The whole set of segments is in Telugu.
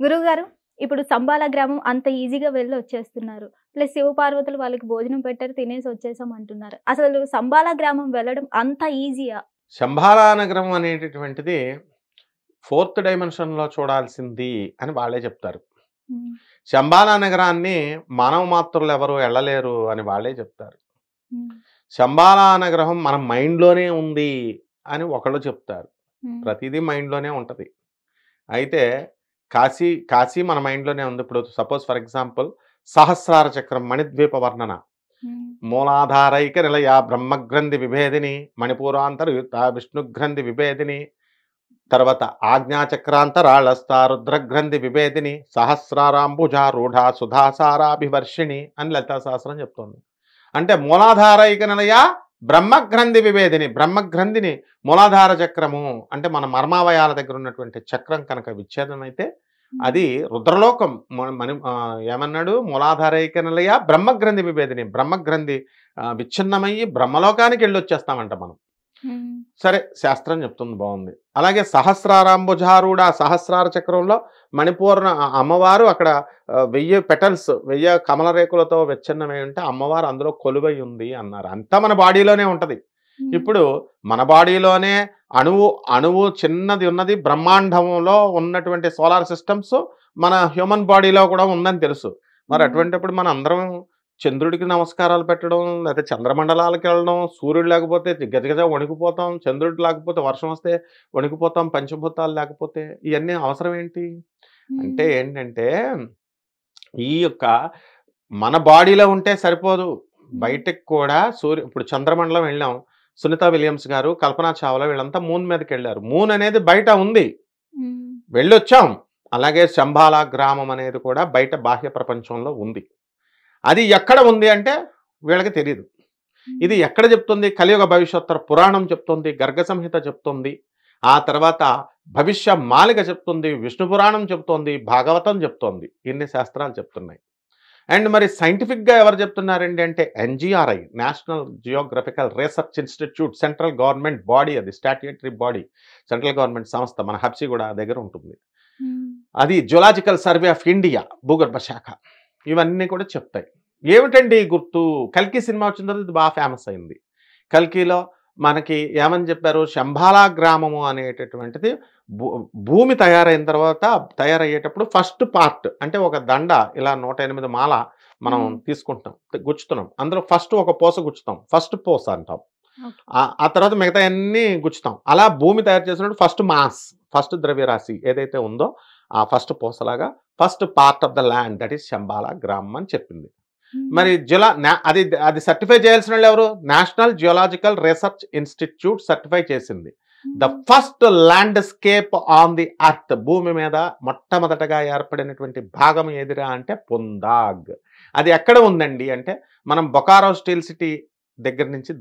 గురువుగారు, ఇప్పుడు సంబాల గ్రామం అంత ఈజీగా వెళ్ళి వచ్చేస్తున్నారు. ప్లస్ శివపార్వతులు వాళ్ళకి భోజనం పెట్టారు, తినేసి వచ్చేసాం అంటున్నారు. అసలు సంబాల గ్రామం వెళ్ళడం అంత ఈజీయా? శంబాలా నగరం అనేటటువంటిది ఫోర్త్ డైమెన్షన్‌లో చూడాల్సింది అని వాళ్ళే చెప్తారు. హ్మ్. శంబాలా నగరాన్ని మానవ మాత్రులెవరు ఎళ్ళలేరు అని వాళ్ళే చెప్తారు. హ్మ్. శంబాలా నగరం మన మైండ్‌లోనే ఉంది అని ఒకళ్ళు చెప్తారు. హ్మ్. ప్రతీదీ మైండ్‌లోనే ఉంటది. అయితే కాశీ మన మైండ్‌లోనే ఉంది. ఇప్పుడు సపోజ్ ఫర్ ఎగ్జాంపుల్ సహస్రార చక్రం మణిద్వీప వర్ణన. హ్మ్. మూలాధారైక నిలయ బ్రహ్మగ్రంథి విభేదిని మణిపూరాంతరయుత విష్ణుగ్రంథి విభేదిని తర్వాత ఆజ్ఞాచక్రాంతరాళస్థ రుద్రగ్రంథి విభేదిని సహస్రారాంబుజారూఢ సుధాసారాభివర్షిణి అని లలితా సహస్రం చెప్తోంది. అంటే మూలాధారైక నిలయ బ్రహ్మగ్రంథి విభేదిని, బ్రహ్మగ్రంథిని మూలాధార చక్రము అంటే మన మర్మావయాల దగ్గర ఉన్నటువంటి చక్రం కనుక విచ్ఛేదం అయితే అది రుద్రలోకం. ఏమన్నాడు? మూలాధారైక నిలయ బ్రహ్మగ్రంథి విభేదిని, బ్రహ్మగ్రంథి విచ్ఛిన్నమయ్యి బ్రహ్మలోకానికి వెళ్ళొచ్చేస్తామంట మనం. హ్మ్. సరే, శాస్త్రం చెప్తుంది, బాగుంది. అలాగే సహస్రారాంబుజారూఢ సహస్రార చక్రంలో మణిపూర్ణ అమ్మవారు అక్కడ 1000 పెటల్స్ 1000 కమల రేకులతో విచ్ఛిన్నమై ఉంటే అమ్మవారు అందులో కొలువై ఉంది అన్నారు. అంతా మన బాడీలోనే ఉంటది. హ్మ్. ఇప్పుడు మన బాడీలోనే అణువు చిన్నది ఉన్నది. బ్రహ్మాండంలో ఉన్నటువంటి సోలార్ సిస్టమ్స్ మన హ్యూమన్ బాడీలో కూడా ఉందని తెలుసు. మరి హ్మ్. అటువంటిప్పుడు మన అందరం చంద్రుడికి నమస్కారాలు పెట్టడం, లేకపోతే చంద్రమండలాలకు వెళ్ళడం, సూర్యుడు లేకపోతే గజగజ వణికిపోతాం, చంద్రుడు లేకపోతే వర్షం వస్తే వణికిపోతాం, పంచభూతాలు లేకపోతే ఇవన్నీ అవసరం ఏంటి? అంటే హ్మ్. ఏంటంటే ఈ యొక్క మన బాడీలో ఉంటే సరిపోదు, హ్మ్. బయటకు కూడా ఇప్పుడు చంద్రమండలం వెళ్ళాం. సునీత విలియమ్స్ గారు, కల్పనా చావ్లా వీళ్ళంతా మూన్ మీదకి వెళ్ళారు. మూన్ అనేది బయట ఉంది, హ్మ్. వెళ్ళొచ్చాం. అలాగే శంబాలా గ్రామం అనేది కూడా బయట బాహ్య ప్రపంచంలో ఉంది. అది ఎక్కడ ఉంది అంటే వీళ్ళకి తెలియదు. ఇది హ్మ్. ఎక్కడ చెప్తుంది? కలియుగ భవిష్యోత్తర పురాణం చెప్తుంది, గర్గ సంహిత చెప్తుంది, ఆ తర్వాత భవిష్య మాలిక చెప్తుంది, విష్ణు పురాణం చెప్తోంది, భాగవతం చెప్తోంది. ఇన్ని శాస్త్రాలు చెప్తున్నాయి. అండ్ మరి సైంటిఫిక్గా ఎవరు చెప్తున్నారండి అంటే NGRI, national geographical research institute, central government body, అది స్టాట్యూటరీ బాడీ, సెంట్రల్ గవర్నమెంట్ సంస్థ, మన హబ్సిగూడ దగ్గర ఉంటుంది. హ్మ్. అది జియోలాజికల్ సర్వే ఆఫ్ ఇండియా భూగర్భ శాఖ. ఇవన్నీ కూడా చెప్తాయి. ఏమిటండి గుర్తు? కల్కి సినిమా వచ్చిన తర్వాత ఇది బాగా ఫేమస్ అయింది. కల్కిలో మనకి ఏమని చెప్పారు? శంబాలా గ్రామము అనేటటువంటిది భూమి తయారైన తర్వాత తయారయ్యేటప్పుడు ఫస్ట్ పార్ట్ అంటే ఒక దండ ఇలా 108 మాల మనం హ్మ్. తీసుకుంటాం, గుచ్చుతున్నాం. అందులో ఫస్ట్ ఒక పూస గుచ్చుతాం, ఫస్ట్ పూస అంటాం. ఓకే. ఆ తర్వాత మిగతా అన్నీ గుచ్చుతాం. అలా భూమి తయారు చేసినప్పుడు ఫస్ట్ మాస్, ఫస్ట్ ద్రవ్యరాశి ఏదైతే ఉందో ఆ ఫస్ట్ పూసలాగా first part of the land that is Shambhala గ్రామం అని చెప్పింది. హ్మ్. మరి అది సర్టిఫై చేయాల్సిన వాళ్ళు ఎవరు? National geological research institute certify చేసింది. ద హ్మ్. First landscape on the earth, భూమి మీద మొట్టమొదటగా ఏర్పడినటువంటి భాగం ఏదిరా అంటే పుందాగ్. అది ఎక్కడ ఉందండి అంటే మనం బొకారో స్టీల్ సిటీ దగ్గర నుంచి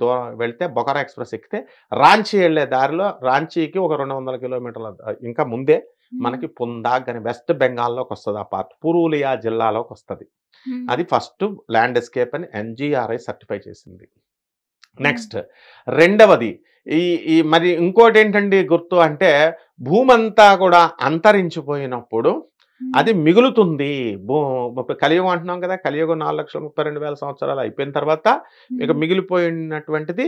వెళ్తే బొకారో ఎక్స్ప్రెస్ ఎక్కితే రాంచీ వెళ్ళే దారిలో, రాంచీకి ఒక 200 కిలోమీటర్ల ఇంకా ముందే హ్మ్. మనకి పుందాగ్ అని వెస్ట్ బెంగాల్లోకి వస్తుంది. ఆ పార్ట్ పురూలియా జిల్లాలోకి వస్తుంది. హ్మ్. అది ఫస్ట్ ల్యాండ్స్కేప్ అని ఎన్జిఆర్ఐ సర్టిఫై చేసింది. హ్మ్. నెక్స్ట్ రెండవది ఈ ఈ మరి ఇంకోటి ఏంటండి గుర్తు అంటే భూమంతా కూడా అంతరించిపోయినప్పుడు హ్మ్. అది మిగులుతుంది. కలియుగం అంటున్నాం కదా, కలియుగం 4,32,000 సంవత్సరాలు అయిపోయిన తర్వాత ఇక హ్మ్. మిగిలిపోయినటువంటిది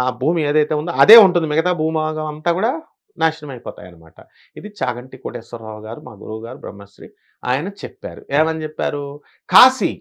ఆ భూమి ఏదైతే ఉందో అదే ఉంటుంది. మిగతా భూభాగం అంతా కూడా నాశనం అయిపోతాయి అన్నమాట. ఇది చాగంటి కోటేశ్వరరావు గారు, మా గురువు గారు బ్రహ్మశ్రీ, ఆయన చెప్పారు. ఏమని చెప్పారు? కాశీ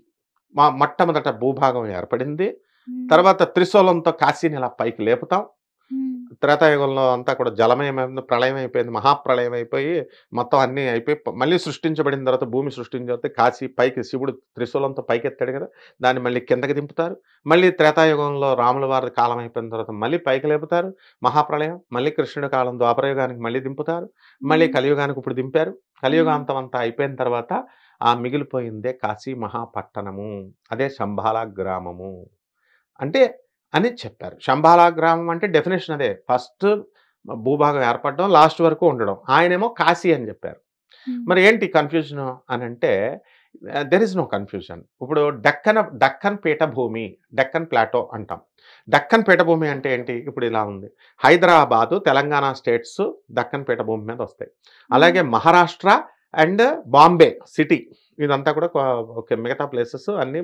మొట్టమొదట భూభాగం ఏర్పడింది. హ్మ్. తర్వాత త్రిశూలంతో కాశీని ఇలా పైకి లేపుతాం. హ్మ్. త్రేతాయుగంలో అంతా కూడా జలమయమైంది, ప్రళయం అయిపోయింది, మహాప్రళయం అయిపోయి మొత్తం అన్నీ అయిపోయి మళ్ళీ సృష్టించబడిన తర్వాత భూమి సృష్టించిన తర్వాత కాశీ పైకి శివుడు త్రిశూలంతో పైకెత్తాడు కదా, దాన్ని మళ్ళీ కిందకి దింపుతారు. మళ్ళీ త్రేతాయుగంలో రాముల వారి కాలం అయిపోయిన తర్వాత మళ్ళీ పైకి లేపుతారు, మహాప్రళయం. మళ్ళీ కృష్ణుడి కాలం ద్వాపరయుగానికి మళ్ళీ దింపుతారు, మళ్ళీ హ్మ్. కలియుగానికి ఇప్పుడు దింపారు. హ్మ్. కలియుగాంతం అంతా అయిపోయిన తర్వాత ఆ మిగిలిపోయిందే కాశీ మహాపట్టణము, అదే శంబాలా గ్రామము అంటే అని చెప్పారు. శంబాలా గ్రామం అంటే డెఫినేషన్ అదే. ఫస్ట్ భూభాగం ఏర్పడడం, లాస్ట్ వరకు ఉండడం. ఆయనేమో కాశీ అని చెప్పారు. హ్మ్. మరి ఏంటి కన్‌ఫ్యూజను అనంటే దేర్ ఈస్ నో కన్‌ఫ్యూజన్. ఇప్పుడు డక్కన్ పీఠభూమి, డక్కన్ ప్లాటో అంటాం. దక్కన్ పీఠభూమి అంటే ఏంటి? ఇప్పుడు ఇలా ఉంది. హైదరాబాదు, తెలంగాణ స్టేట్స్ దక్కన్ పీఠభూమి మీద వస్తాయి. హ్మ్. అలాగే మహారాష్ట్ర, అండ్ బాంబే సిటీ, ఇదంతా కూడా ఓకే, మిగతా ప్లేసెస్ అన్ని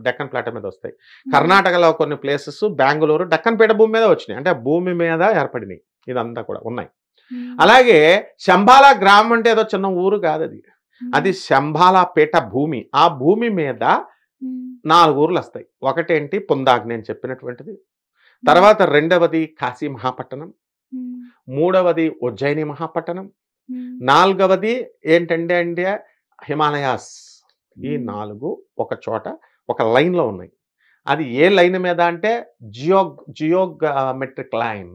డెక్కన్ ప్లాటో మీద వస్తాయి. కర్ణాటకలో కొన్ని ప్లేసెస్, బెంగళూరు డెక్కన్ పీఠభూమి మీద వచ్చినాయి, అంటే భూమి మీద ఏర్పడినాయి, ఇదంతా కూడా ఉన్నాయి. అలాగే శంబాలా గ్రామం అంటే ఏదో చిన్న ఊరు కాదు, అది శంబాలా పీఠ భూమి. ఆ భూమి మీద 4 ఊర్లు వస్తాయి. ఒకటేంటి పుందాగ్ని అని చెప్పినటువంటిది, తర్వాత రెండవది కాశీ మహాపట్టణం, మూడవది ఉజ్జయిని మహాపట్టణం, నాలుగవది ఏంటంటే అంటే హిమాలయాస్. ఈ 4 ఒక చోట ఒక లైన్లో ఉన్నాయి. అది ఏ లైన్ మీద అంటే జియోమెట్రిక్ లైన్.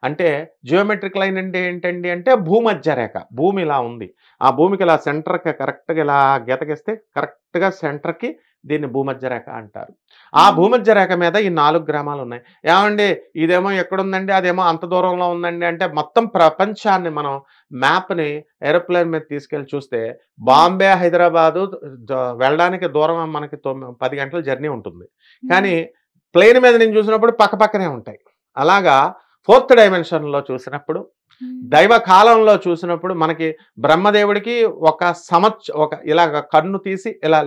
అంటే జియోమెట్రిక్ లైన్ అంటే ఏంటండి అంటే భూమధ్య రేఖ. భూమి ఇలా ఉంది, ఆ భూమికి ఇలా సెంటర్కి కరెక్ట్గా ఇలా గీతకేస్తే కరెక్ట్గా సెంటర్కి దీన్ని భూమధ్య రేఖ అంటారు. ఆ భూమధ్య రేఖ మీద ఈ 4 గ్రామాలు ఉన్నాయి. ఏమండి ఇదేమో ఎక్కడుందండి, అదేమో అంత దూరంలో ఉందండి అంటే, మొత్తం ప్రపంచాన్ని మనం మ్యాప్ని ఏరోప్లేన్ మీద తీసుకెళ్ళి చూస్తే బాంబే హైదరాబాదు వెళ్ళడానికి దూరం మనకి 10 గంటల జర్నీ ఉంటుంది. కానీ ప్లేన్ మీద నేను చూసినప్పుడు పక్కనే ఉంటాయి. అలాగా 4th డైమెన్షన్లో చూసినప్పుడు, దైవ కాలంలో చూసినప్పుడు మనకి బ్రహ్మదేవుడికి ఒక ఇలాగ కన్ను తీసి ఇలా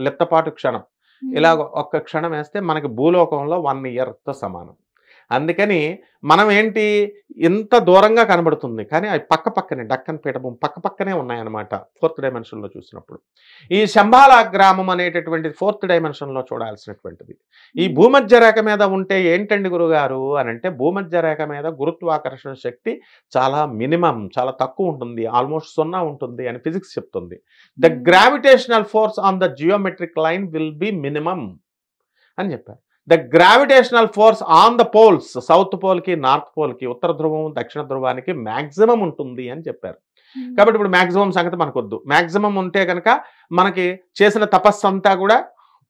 లిప్తపాటు క్షణం, ఇలా ఒక్క క్షణం వేస్తే మనకి భూలోకంలో 1 ఇయర్తో సమానం. అందుకని మనం ఏంటి ఇంత దూరంగా కనబడుతుంది, కానీ అవి పక్కనే డక్కన్ పీఠభూమి పక్కనే ఉన్నాయన్నమాట 4th డైమెన్షన్లో చూసినప్పుడు. ఈ శంబాలా గ్రామం అనేటటువంటిది 4th డైమెన్షన్లో చూడాల్సినటువంటిది. ఈ భూమధ్య రేఖ మీద ఉంటే ఏంటండి గురుగారు అని అంటే, భూమధ్య రేఖ మీద గురుత్వాకర్షణ శక్తి చాలా మినిమం, చాలా తక్కువ ఉంటుంది, ఆల్మోస్ట్ 0 ఉంటుంది అని ఫిజిక్స్ చెప్తుంది. The gravitational force on the geometric line will be minimum అని చెప్పారు. The gravitational force on the poles, south పోల్కి నార్త్ పోల్కి, ఉత్తర ధ్రువం దక్షిణ ధ్రువానికి మ్యాక్సిమం ఉంటుంది అని చెప్పారు. కాబట్టి ఇప్పుడు మ్యాక్సిమం సంగతి మనకొద్దు. మ్యాక్సిమం ఉంటే కనుక మనకి చేసిన తపస్సు అంతా కూడా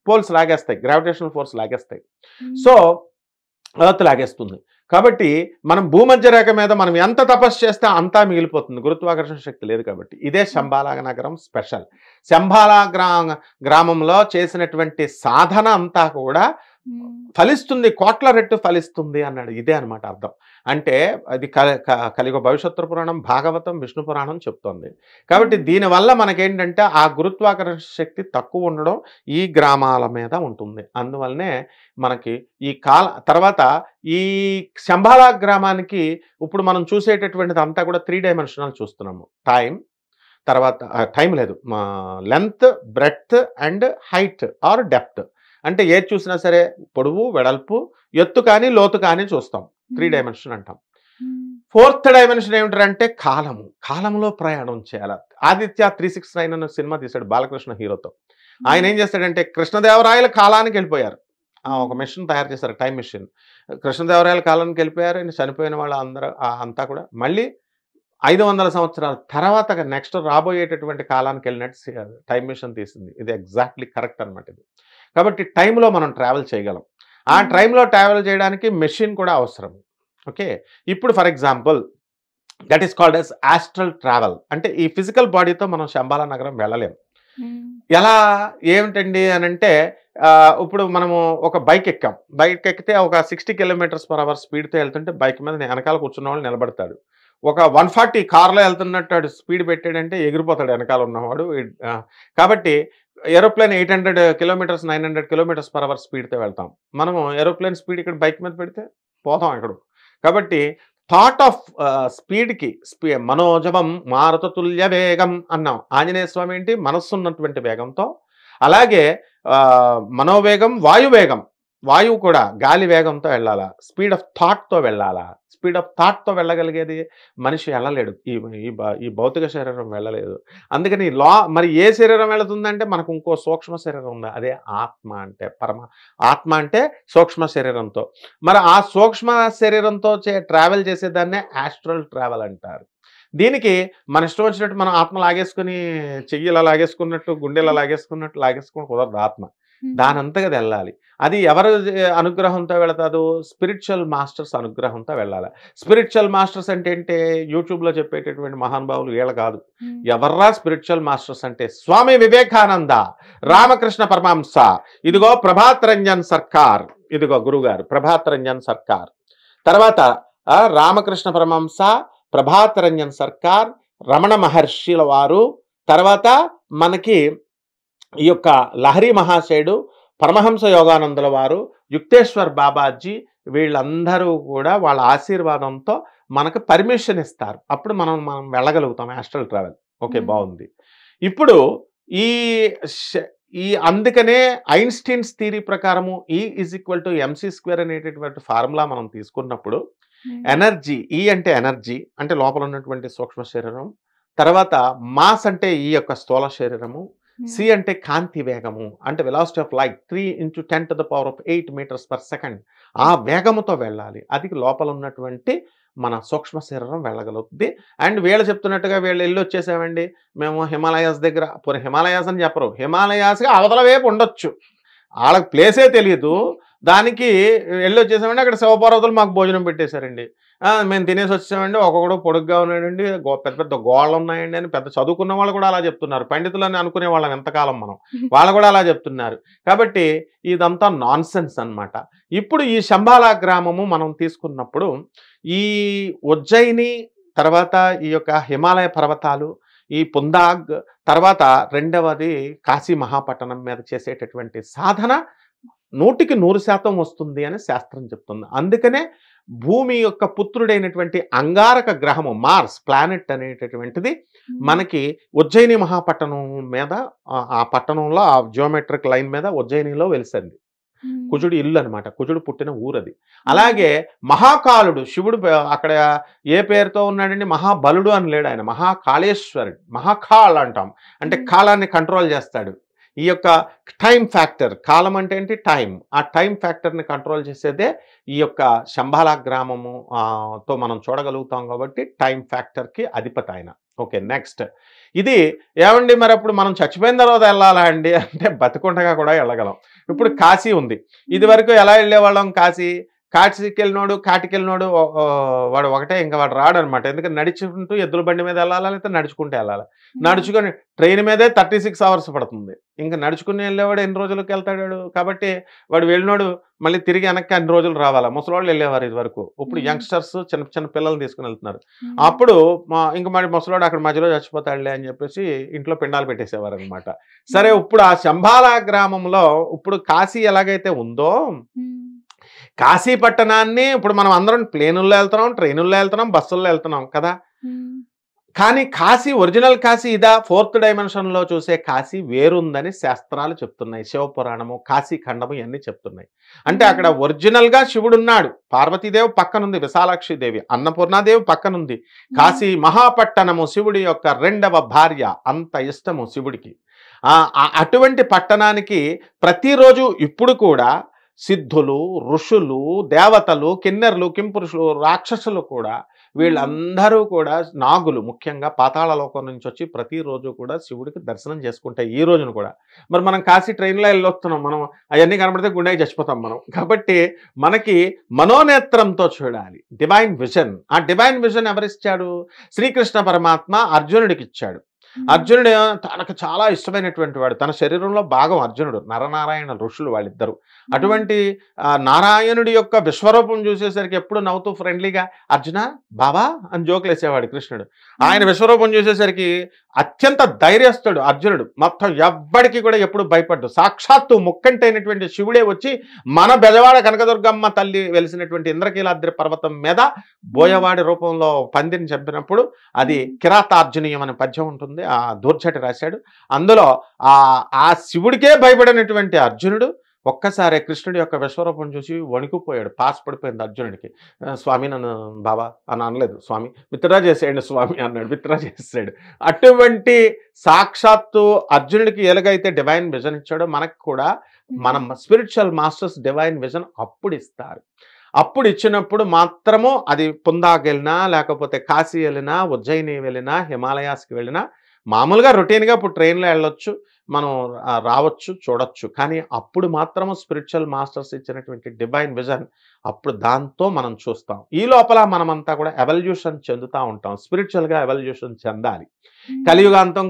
పోల్స్ లాగేస్తాయి, గ్రావిటేషనల్ ఫోర్స్ లాగేస్తాయి. సో ఎర్త్ లాగేస్తుంది. కాబట్టి మనం భూమధ్య రేఖ మీద మనం ఎంత తపస్సు చేస్తే అంతా మిగిలిపోతుంది, గురుత్వాకర్షణ శక్తి లేదు కాబట్టి. ఇదే శంబాలా నగరం స్పెషల్. శంబాలా గ్రామంలో చేసినటువంటి సాధన అంతా కూడా ఫలిస్తుంది, కోట్ల రెట్టు ఫలిస్తుంది అన్నాడు. ఇదే అనమాట అర్థం. అంటే అది కలియుగ భవిష్యత్తు పురాణం, భాగవతం, విష్ణు పురాణం చెప్తోంది. కాబట్టి దీనివల్ల మనకేంటంటే ఆ గురుత్వాకర్షణ శక్తి తక్కువ ఉండడం ఈ గ్రామాల మీద ఉంటుంది. అందువల్లనే మనకి ఈ తర్వాత ఈ శంబాలా గ్రామానికి ఇప్పుడు మనం చూసేటటువంటిది అంతా కూడా 3 డైమెన్షనల్ చూస్తున్నాము. తర్వాత టైం లేదు, length, breadth and height or depth. అంటే ఏది చూసినా సరే పొడవు, వెడల్పు, ఎత్తు కానీ లోతు కానీ చూస్తాం, 3 డైమెన్షన్ అంటాం. 4th డైమెన్షన్ ఏమిటంటే కాలంలో ప్రయాణం చేయాలి. ఆదిత్య 369 అన్న సినిమా తీశాడు బాలకృష్ణ హీరోతో. ఆయన ఏం చేస్తాడంటే, కృష్ణదేవరాయల కాలానికి వెళ్ళిపోయారు, ఒక మెషిన్ తయారు చేశారు, టైం మెషిన్. కృష్ణదేవరాయల కాలానికి వెళ్ళిపోయారు, చనిపోయిన వాళ్ళు అందరూ అంతా కూడా మళ్ళీ 500 సంవత్సరాల తర్వాత నెక్స్ట్ రాబోయేటటువంటి కాలానికి వెళ్ళినట్టు టైం మెషిన్ తీసింది. ఇది ఎగ్జాక్ట్లీ కరెక్ట్ అనమాట ఇది. కాబట్టి టైంలో మనం ట్రావెల్ చేయగలం. ఆ టైంలో ట్రావెల్ చేయడానికి మెషిన్ కూడా అవసరం. ఓకే, ఇప్పుడు for example that is called as astral travel. అంటే ఈ ఫిజికల్ బాడీతో మనం శంబాలా నగరం వెళ్ళలేము. ఎలా ఏమిటండి అని అంటే, ఇప్పుడు మనము ఒక బైక్ ఎక్కితే ఒక 60 km/h స్పీడ్తో వెళ్తుంటే బైక్ మీద వెనకాల కూర్చున్న వాళ్ళు నిలబడతాడు. ఒక 140 కార్లో వెళ్తున్నట్టు స్పీడ్ పెట్టాడంటే ఎగిరిపోతాడు వెనకాల ఉన్నవాడు. కాబట్టి ఏరోప్లేన్ 800 km, 900 km/h స్పీడ్తో వెళ్తాం. మనము ఏరోప్లేన్ స్పీడ్ ఇక్కడ బైక్ మీద పెడితే పోతాం ఇక్కడ. కాబట్టి థాట్ ఆఫ్ స్పీడ్కి మనోజవం మారుతతుల్య వేగం అన్నాం. ఆంజనేయ స్వామి ఏంటి, మనస్సు ఉన్నటువంటి వేగంతో, అలాగే మనోవేగం, వాయువేగం, వాయువు కూడా గాలి వేగంతో వెళ్ళాలా, స్పీడ్ ఆఫ్ థాట్తో వెళ్ళాలా. స్పీడ్ ఆఫ్ థాట్తో వెళ్ళగలిగేది మనిషి వెళ్ళలేడు, ఈ భౌతిక శరీరం వెళ్ళలేదు. అందుకని మరి ఏ శరీరం వెళుతుందంటే మనకు ఇంకో సూక్ష్మ శరీరం ఉంది, అదే ఆత్మ. అంటే ఆత్మ అంటే సూక్ష్మ శరీరంతో. మరి ఆ సూక్ష్మ శరీరంతో ట్రావెల్ చేసేదాన్నే ఆస్ట్రల్ ట్రావెల్ అంటారు. దీనికి మన ఇష్టం వచ్చినట్టు మనం ఆత్మ లాగేసుకుని, చెయ్యిలా లాగేసుకున్నట్టు, గుండెలా లాగేసుకుని కుదరదు. ఆత్మ దానంతగా వెళ్ళాలి. అది ఎవరు అనుగ్రహంతో వెళతాదు, స్పిరిచువల్ మాస్టర్స్ అనుగ్రహంతో వెళ్ళాలి. స్పిరిచువల్ మాస్టర్స్ అంటే ఏంటి, యూట్యూబ్లో చెప్పేటటువంటి మహానుభావులు వీళ్ళ కాదు. ఎవర్రా స్పిరిచువల్ మాస్టర్స్ అంటే, స్వామి వివేకానంద, రామకృష్ణ పరమహంస, ఇదిగో ప్రభాత్ రంజన్ సర్కార్, ఇదిగో గురుగారు ప్రభాత్ రంజన్ సర్కార్, తర్వాత రామకృష్ణ పరమహంస, ప్రభాత్ రంజన్ సర్కార్, రమణ మహర్షిల వారు, తర్వాత మనకి ఈ యొక్క లహరి మహాశయుడు, పరమహంస యోగానందుల వారు, యుక్తేశ్వర్ బాబాజీ వీళ్ళందరూ కూడా వాళ్ళ ఆశీర్వాదంతో మనకు పర్మిషన్ ఇస్తారు. అప్పుడు మనం వెళ్ళగలుగుతాం యాస్ట్రల్ ట్రావెల్. ఓకే, బాగుంది. ఇప్పుడు ఈ అందుకనే ఐన్స్టీన్స్ థియరీ ప్రకారము E=mc² అనేటటువంటి ఫార్ములా మనం తీసుకున్నప్పుడు ఎనర్జీ, ఈ అంటే ఎనర్జీ అంటే లోపల ఉన్నటువంటి సూక్ష్మ శరీరం, తర్వాత మాస్ అంటే ఈ యొక్క స్థూల శరీరము, సి అంటే కాంతి వేగము అంటే velocity of light 3 × 10⁸ metres per second. ఆ వేగముతో వెళ్ళాలి. అది లోపల ఉన్నటువంటి మన సూక్ష్మ శరీరం వెళ్ళగలుగుతుంది. అండ్ వీళ్ళు చెప్తున్నట్టుగా వీళ్ళు వెళ్ళి వచ్చేసామండి మేము హిమాలయాస్ దగ్గర, పోనీ హిమాలయాస్ అని చెప్పరు, హిమాలయాస్గా అవతల వైపు ఉండొచ్చు, వాళ్ళకి ప్లేసే తెలియదు, దానికి వెళ్ళి వచ్చేసామండి. అక్కడ శివపార్వతులు మాకు భోజనం పెట్టేశారండి, మేము తినేసి వచ్చామండి, ఒక్కొక్కడు పొడుగ్గా ఉన్నాడండి, పెద్ద పెద్ద గోళ్ళు ఉన్నాయండి అని పెద్ద చదువుకున్న వాళ్ళు కూడా అలా చెప్తున్నారు. పండితులని అనుకునే వాళ్ళం ఎంతకాలం మనం, వాళ్ళు కూడా అలా చెప్తున్నారు. కాబట్టి ఇదంతా నాన్ సెన్స్ అనమాట. ఇప్పుడు ఈ శంబాలా గ్రామము మనం తీసుకున్నప్పుడు ఈ ఉజ్జయిని, తర్వాత ఈ యొక్క హిమాలయ పర్వతాలు, ఈ పుందాగ్, తర్వాత రెండవది కాశీ మహాపట్టణం మీద చేసేటటువంటి సాధన 100% వస్తుంది అని శాస్త్రం చెప్తుంది. అందుకనే భూమి యొక్క పుత్రుడైనటువంటి అంగారక గ్రహము మార్స్ ప్లానెట్ అనేటటువంటిది మనకి ఉజ్జయిని మహాపట్టణం మీద, ఆ పట్టణంలో ఆ జియోమెట్రిక్ లైన్ మీద ఉజ్జయినిలో వెలిసింది. కుజుడు ఇల్లు అనమాట, కుజుడు పుట్టిన ఊరది. అలాగే మహాకాలుడు శివుడు అక్కడ ఏ పేరుతో ఉన్నాడండి, మహాబలుడు అని లేడు ఆయన, మహాకాళేశ్వరుడు, మహాకాల్ అంటాం, అంటే కాలాన్ని కంట్రోల్ చేస్తాడు. ఈ యొక్క టైం ఫ్యాక్టర్, కాలం అంటే ఏంటి, టైం, ఆ టైం ఫ్యాక్టర్ని కంట్రోల్ చేసేదే ఈ యొక్క శంబాలా గ్రామము తో మనం చూడగలుగుతాం. కాబట్టి టైం ఫ్యాక్టర్కి అధిపతి ఆయన. ఓకే, నెక్స్ట్ ఇది ఏమండి మరి అప్పుడు మనం చచ్చిపోయిన తర్వాత వెళ్ళాలా అండి అంటే బతికుండగా కూడా వెళ్ళగలం. ఇప్పుడు కాశీ ఉంది, ఇది వరకు ఎలా వెళ్ళేవాళ్ళం, కాశీకి వెళ్ళినోడు కాటికి వెళ్ళినోడు వాడు ఒకటే, ఇంకా వాడు రాడు అనమాట. ఎందుకంటే నడుచుకుంటూ ఎద్దుల బండి మీద వెళ్ళాలా, లేకపోతే నడుచుకుంటూ వెళ్ళాలి. నడుచుకొని ట్రైన్ మీదే 36 అవర్స్ పడుతుంది, ఇంకా నడుచుకుని వెళ్ళేవాడు ఎన్ని రోజులకు వెళ్తాడు. కాబట్టి వాడు వెళ్ళినోడు మళ్ళీ తిరిగి వెనక్కి అన్ని రోజులు రావాలా. ముసలోళ్ళు వెళ్ళేవారు ఇది వరకు, ఇప్పుడు యంగ్స్టర్స్ చిన్న చిన్న పిల్లల్ని తీసుకుని వెళ్తున్నారు. అప్పుడు ఇంకా మరి ముసలోడు అక్కడ మధ్యలో చచ్చిపోతాడులే అని చెప్పేసి ఇంట్లో పిండాలు పెట్టేసేవారు అనమాట. సరే, ఇప్పుడు ఆ శంబాలా గ్రామంలో ఇప్పుడు కాశీ ఎలాగైతే ఉందో, కాశీ పట్టణాన్ని ఇప్పుడు మనం అందరం ప్లేనుల్లో వెళ్తున్నాం, ట్రైనుల్లో వెళ్తున్నాం, బస్సుల్లో వెళ్తున్నాం కదా. కానీ కాశీ, ఒరిజినల్ కాశీ ఇదా, 4th డైమెన్షన్లో చూసే కాశీ వేరుందని శాస్త్రాలు చెప్తున్నాయి. శివపురాణము, కాశీ ఖండము ఇవన్నీ చెప్తున్నాయి. అంటే అక్కడ ఒరిజినల్గా శివుడు ఉన్నాడు, పార్వతీదేవి పక్కనుంది, విశాలాక్షిదేవి, అన్నపూర్ణాదేవి పక్కనుంది. కాశీ మహాపట్టణము శివుడి యొక్క 2వ భార్య, అంత ఇష్టము శివుడికి. అటువంటి పట్టణానికి ప్రతిరోజు ఇప్పుడు కూడా సిద్ధులు, ఋషులు, దేవతలు, కిన్నెర్లు, కింపురుషులు, రాక్షసులు కూడా, వీళ్ళందరూ కూడా నాగులు ముఖ్యంగా పాతాళ లోకం నుంచి వచ్చి ప్రతిరోజు కూడా శివుడికి దర్శనం చేసుకుంటాయి ఈ రోజున కూడా. మరి మనం కాశీ ట్రైన్లో వెళ్ళొస్తున్నాం, మనం అవన్నీ కనబడితే గుండెకి చచ్చిపోతాం మనం. కాబట్టి మనకి మనోనేత్రంతో చూడాలి, డివైన్ విజన్. ఆ డివైన్ విజన్ ఎవరిచ్చాడు, శ్రీకృష్ణ పరమాత్మ అర్జునుడికి ఇచ్చాడు. అర్జునుడు తనకు చాలా ఇష్టమైనటువంటి వాడు, తన శరీరంలో భాగం అర్జునుడు, నరనారాయణ ఋషులు వాళ్ళిద్దరు. అటువంటి నారాయణుడి యొక్క విశ్వరూపం చూసేసరికి ఎప్పుడు నవ్వుతూ ఫ్రెండ్లీగా అర్జున బాబా అని జోకులు వేసేవాడు కృష్ణుడు. ఆయన విశ్వరూపం చూసేసరికి అత్యంత ధైర్యస్తుడు అర్జునుడు, మొత్తం ఎవ్వడికి కూడా ఎప్పుడు భయపడ్డు. సాక్షాత్తు ముక్కంటైనటువంటి శివుడే వచ్చి మన బెజవాడ కనకదుర్గమ్మ తల్లి వెలిసినటువంటి ఇంద్రకీలాద్రి పర్వతం మీద బోయవాడి రూపంలో పందిని చంపినప్పుడు అది కిరాతార్జునీయం అనే పద్యం ఉంటుంది, ఆ దూర్చటి రాశాడు. అందులో ఆ శివుడికే భయపడినటువంటి అర్జునుడు ఒక్కసారి కృష్ణుడి యొక్క విశ్వరూపం చూసి వణికిపోయాడు, పాస్ పడిపోయింది అర్జునుడికి. స్వామి నన్ను బాబా అని అనలేదు, స్వామి విత్డ్రా చేసేయండి స్వామి అన్నాడు, విత్డ్రా చేసాడు. అటువంటి సాక్షాత్తు అర్జునుడికి ఎలాగైతే డివైన్ విజన్ ఇచ్చాడో మనకు కూడా మన స్పిరిచువల్ మాస్టర్స్ డివైన్ విజన్ అప్పుడు ఇస్తారు. అప్పుడు ఇచ్చినప్పుడు మాత్రము అది పుందాకి వెళ్ళినా, లేకపోతే కాశీ వెళ్ళినా, ఉజ్జయిని వెళ్ళినా, హిమాలయాస్కి వెళ్ళినా, మామూలుగా రొటీన్గా ఇప్పుడు ట్రైన్లో వెళ్ళొచ్చు, మనం రావచ్చు, చూడొచ్చు. కానీ అప్పుడు మాత్రము స్పిరిచువల్ మాస్టర్స్ ఇచ్చినటువంటి డివైన్ విజన్, అప్పుడు దాంతో మనం చూస్తాం. ఈ లోపల మనమంతా కూడా ఎవల్యూషన్ చెందుతూ ఉంటాం, స్పిరిచువల్గా ఎవల్యూషన్ చెందాలి. కలియుగాంతం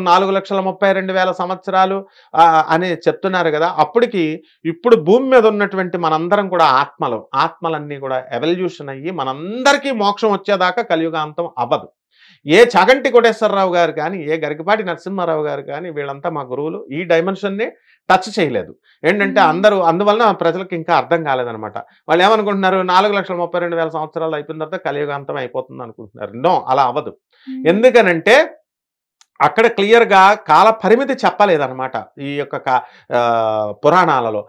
4,32,000 సంవత్సరాలు అని చెప్తున్నారు కదా. అప్పటికి ఇప్పుడు భూమి మీద ఉన్నటువంటి మనందరం కూడా ఆత్మలన్నీ కూడా ఎవల్యూషన్ అయ్యి మనందరికీ మోక్షం వచ్చేదాకా కలియుగాంతం అవ్వదు. ఏ చాగంటి కోటేశ్వరరావు గారు కానీ, ఏ గరికపాటి నరసింహారావు గారు కానీ వీళ్ళంతా మా గురువులు ఈ డైమెన్షన్ని టచ్ చేయలేదు. ఏంటంటే అందరూ అందువలన ప్రజలకు ఇంకా అర్థం కాలేదనమాట. వాళ్ళు ఏమనుకుంటున్నారు, 4,32,000 సంవత్సరాలు అయిపోయిన తర్వాత కలియుగాంతం అయిపోతుంది అనుకుంటున్నారు. నో, అలా అవ్వదు. ఎందుకనంటే అక్కడ క్లియర్గా కాల పరిమితి చెప్పలేదన్నమాట ఈ యొక్క పురాణాలలో,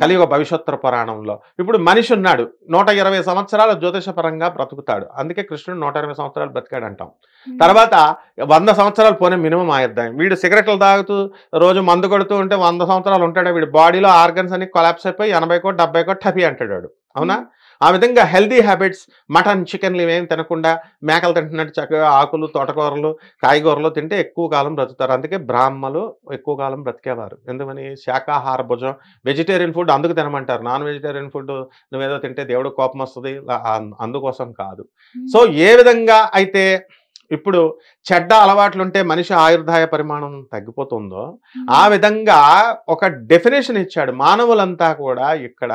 కలియుగ భవిష్యోత్తర పురాణంలో. ఇప్పుడు మనిషి ఉన్నాడు, 120 సంవత్సరాలు జ్యోతిషపరంగా బ్రతుకుతాడు. అందుకే కృష్ణుడు 120 సంవత్సరాలు బ్రతికాడు అంటాం. తర్వాత 100 సంవత్సరాలు పోనే మినిమం ఆయుర్దాయం. వీడు సిగరెట్లు తాగుతూ రోజు మందు కొడుతూ ఉంటే 100 సంవత్సరాలు ఉంటాడు. వీడి బాడీలో ఆర్గన్స్ అన్ని కొలాప్స్ అయిపోయి 80కో 70కో టపి అంటాడు. అవునా? ఆ విధంగా హెల్దీ హ్యాబిట్స్, మటన్ చికెన్లు ఇవేం తినకుండా మేకలు తింటున్నట్టు చక్కగా ఆకులు, తోటకూరలు, కాయగూరలు తింటే ఎక్కువ కాలం బ్రతుకుతారు. అందుకే బ్రాహ్మలు ఎక్కువ కాలం బ్రతికేవారు. ఎందుకని? శాకాహార భుజం, వెజిటేరియన్ ఫుడ్ అందుకు తినమంటారు. నాన్ వెజిటేరియన్ ఫుడ్ నువ్వేదో తింటే దేవుడు కోపం వస్తుంది, అందుకోసం కాదు. సో ఏ విధంగా అయితే ఇప్పుడు చెడ్డ అలవాట్లుంటే మనిషి ఆయుర్దాయ పరిమాణం తగ్గిపోతుందో ఆ విధంగా ఒక డెఫినేషన్ ఇచ్చాడు. మానవులంతా కూడా ఇక్కడ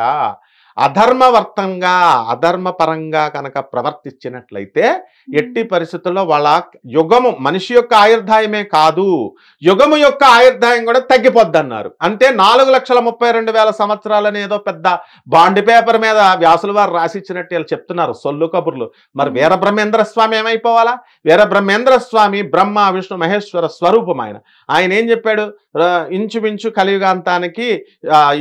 అధర్మవర్తంగా, అధర్మపరంగా కనుక ప్రవర్తించినట్లయితే ఎట్టి పరిస్థితుల్లో వాళ్ళ యుగము, మనిషి యొక్క ఆయుర్దాయమే కాదు, యుగము యొక్క ఆయుర్దాయం కూడా తగ్గిపోద్ది అన్నారు. అంటే 4,32,000 సంవత్సరాలు అనేదో పెద్ద బాండ్ పేపర్ మీద వ్యాసుల వారు రాసిచ్చినట్టు వీళ్ళు చెప్తున్నారు, సొల్లు కబుర్లు. మరి వీరబ్రహ్మేంద్ర స్వామి ఏమైపోవాలా? వీరబ్రహ్మేంద్ర స్వామి బ్రహ్మ విష్ణు మహేశ్వర స్వరూపం. ఆయన ఏం చెప్పాడు? ఇంచుమించు కలియుగాంతానికి